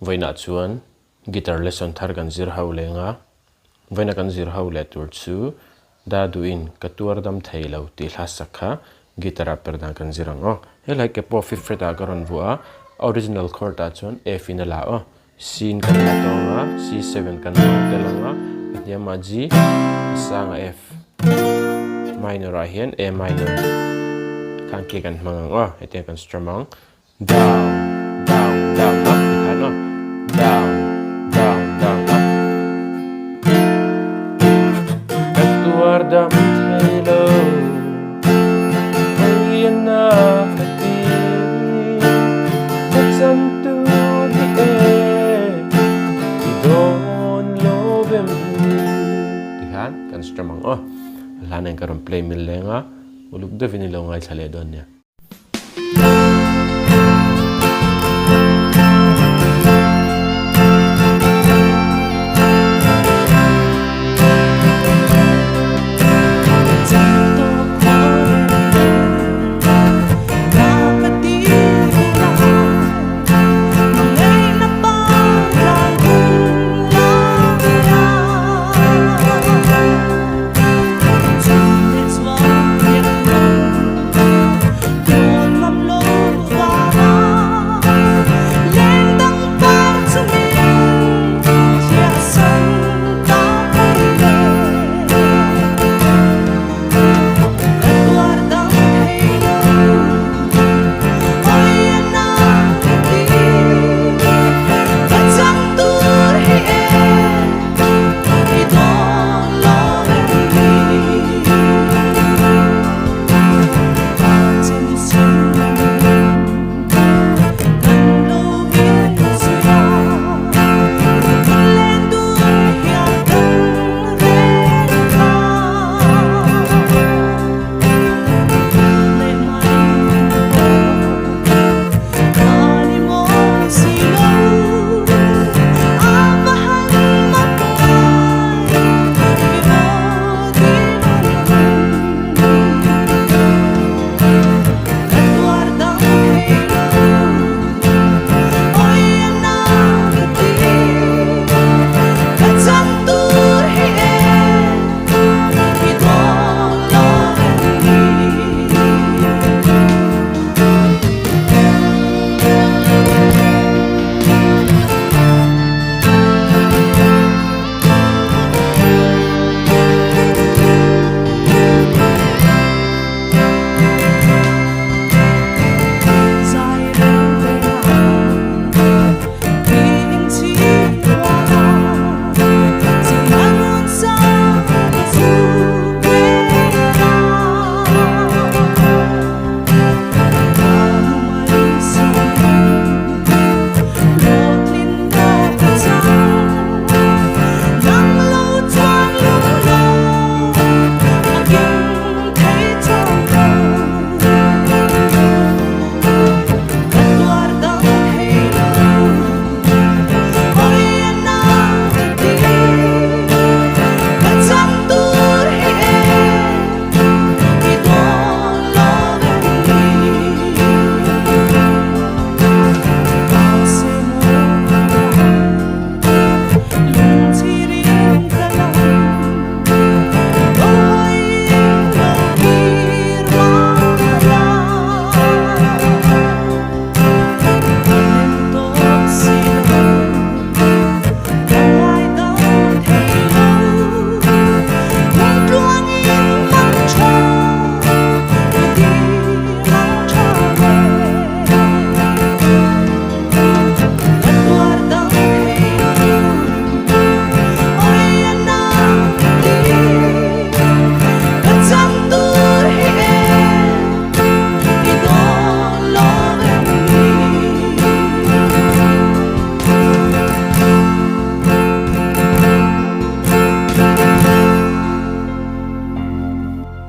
voina chuan guitar lesson thar kan zir ho lenga voina kan zir ho le tur chu da duin katuar dam thailo ti hla sakha guitar perdan kan zirang o helai ke po fifth fret a karon bua original chord a chuan F in la o C kan la tonga C7 kan telanga yama G sanga F minor a hian A minor kan ke kan mangang o etian kan strumang down down down up kan o down down down up katuar dam thailo ayana kan strumang oh lanen karon play mil lenga uluk de vinilo ngai thale don nya